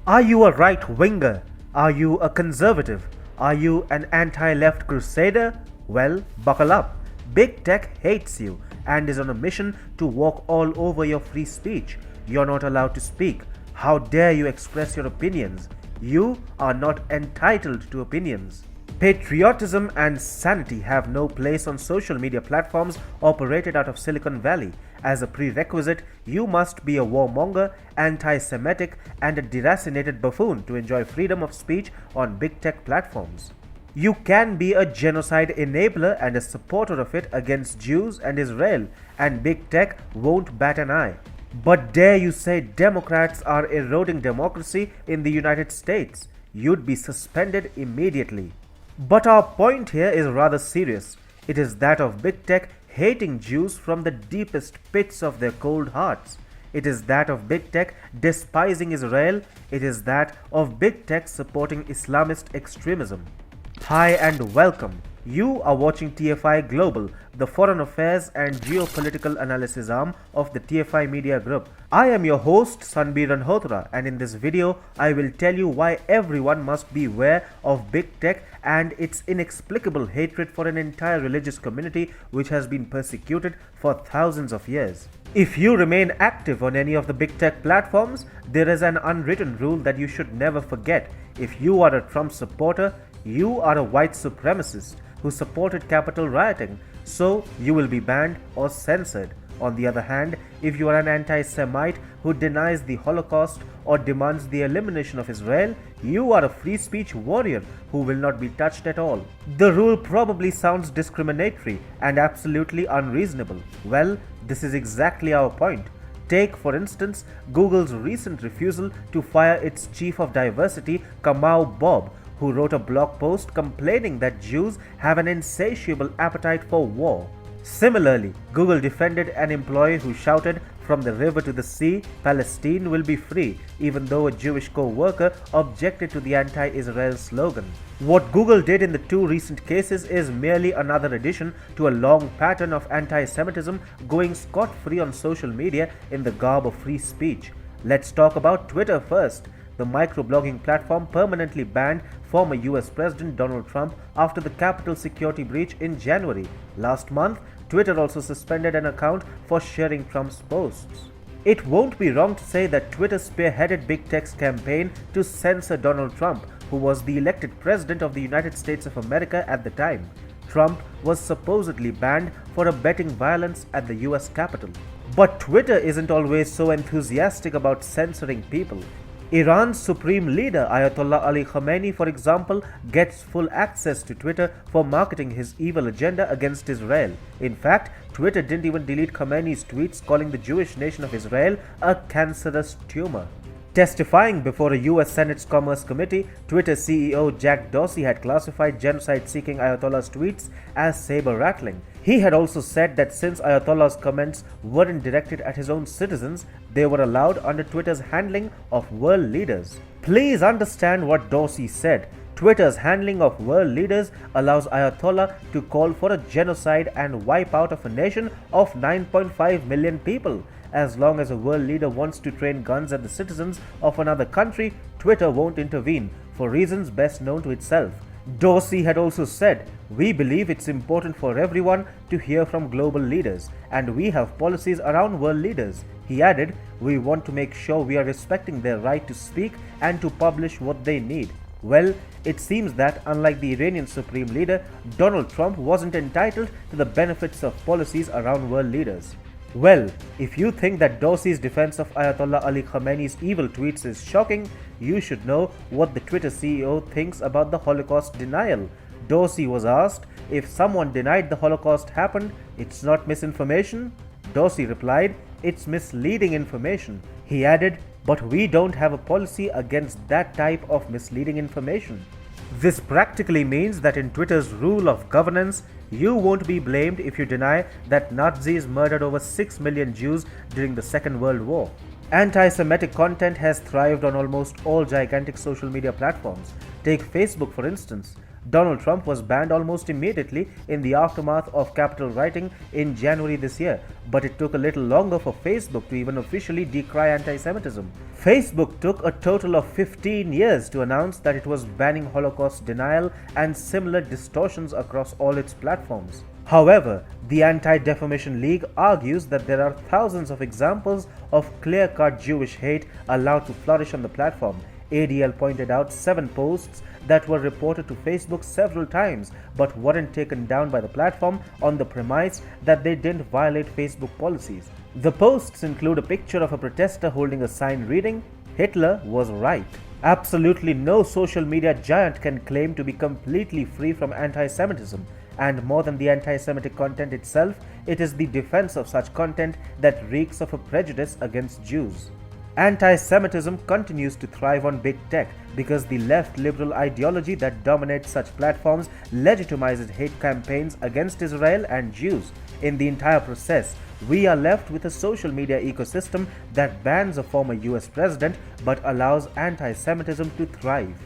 Are you a right winger? Are you a conservative? Are you an anti left crusader? Well, buckle up. Big Tech hates you and is on a mission to walk all over your free speech. You're not allowed to speak. How dare you express your opinions? You are not entitled to opinions. Patriotism and sanity have no place on social media platforms operated out of Silicon Valley. As a prerequisite, you must be a warmonger, anti Semitic, and a deracinated buffoon to enjoy freedom of speech on big tech platforms. You can be a genocide enabler and a supporter of it against Jews and Israel, and big tech won't bat an eye. But dare you say Democrats are eroding democracy in the United States? You'd be suspended immediately. But our point here is rather serious. It is that of big tech hating Jews from the deepest pits of their cold hearts. It is that of big tech despising Israel. It is that of big tech supporting Islamist extremism. Hi and welcome. You are watching TFI Global, the foreign affairs and geopolitical analysis arm of the TFI Media Group. I am your host Sanbir Ranhotra, and in this video I will tell you why everyone must beware of big tech and its inexplicable hatred for an entire religious community which has been persecuted for thousands of years. If you remain active on any of the big tech platforms, there is an unwritten rule that you should never forget. If you are a Trump supporter, you are a white supremacist who supported Capitol rioting, so you will be banned or censored. On the other hand, if you are an anti-Semite who denies the Holocaust or demands the elimination of Israel, you are a free speech warrior who will not be touched at all. The rule probably sounds discriminatory and absolutely unreasonable. Well, this is exactly our point. Take, for instance, Google's recent refusal to fire its chief of diversity, Kamau Bob, who wrote a blog post complaining that Jews have an insatiable appetite for war. Similarly, Google defended an employee who shouted, "From the river to the sea, Palestine will be free," even though a Jewish co-worker objected to the anti-Israel slogan. What Google did in the two recent cases is merely another addition to a long pattern of anti-Semitism going scot-free on social media in the garb of free speech. Let's talk about Twitter first. The microblogging platform permanently banned former US President Donald Trump after the Capitol security breach in January. Last month, Twitter also suspended an account for sharing Trump's posts. It won't be wrong to say that Twitter spearheaded big tech's campaign to censor Donald Trump, who was the elected president of the United States of America at the time. Trump was supposedly banned for abetting violence at the US Capitol. But Twitter isn't always so enthusiastic about censoring people. Iran's supreme leader Ayatollah Ali Khamenei, for example, gets full access to Twitter for marketing his evil agenda against Israel. In fact, Twitter didn't even delete Khamenei's tweets calling the Jewish nation of Israel a cancerous tumor. Testifying before a US Senate's Commerce Committee, Twitter CEO Jack Dorsey had classified genocide-seeking Ayatollah's tweets as saber-rattling. He had also said that since Ayatollah's comments weren't directed at his own citizens, they were allowed under Twitter's handling of world leaders. Please understand what Dorsey said. Twitter's handling of world leaders allows Ayatollah to call for a genocide and wipe out of a nation of 9.5 million people. As long as a world leader wants to train guns at the citizens of another country, Twitter won't intervene, for reasons best known to itself. Dorsey had also said, "We believe it's important for everyone to hear from global leaders, and we have policies around world leaders." He added, "We want to make sure we are respecting their right to speak and to publish what they need." Well, it seems that unlike the Iranian supreme leader, Donald Trump wasn't entitled to the benefits of policies around world leaders. Well, if you think that Dorsey's defense of Ayatollah Ali Khamenei's evil tweets is shocking, you should know what the Twitter CEO thinks about the Holocaust denial. Dorsey was asked, if someone denied the Holocaust happened, it's not misinformation? Dorsey replied, it's misleading information. He added, but we don't have a policy against that type of misleading information. This practically means that in Twitter's rule of governance, you won't be blamed if you deny that Nazis murdered over 6 million Jews during the Second World War. Anti-Semitic content has thrived on almost all gigantic social media platforms. Take Facebook for instance. Donald Trump was banned almost immediately in the aftermath of Capitol rioting in January this year, but it took a little longer for Facebook to even officially decry anti-Semitism. Facebook took a total of 15 years to announce that it was banning Holocaust denial and similar distortions across all its platforms. However, the Anti-Defamation League argues that there are thousands of examples of clear-cut Jewish hate allowed to flourish on the platform. ADL pointed out 7 posts that were reported to Facebook several times but weren't taken down by the platform on the premise that they didn't violate Facebook policies. The posts include a picture of a protester holding a sign reading, "Hitler was right." Absolutely no social media giant can claim to be completely free from anti-Semitism. And more than the anti-Semitic content itself, it is the defense of such content that reeks of a prejudice against Jews. Anti-Semitism continues to thrive on big tech because the left liberal ideology that dominates such platforms legitimizes hate campaigns against Israel and Jews. In the entire process, we are left with a social media ecosystem that bans a former US president but allows anti-Semitism to thrive.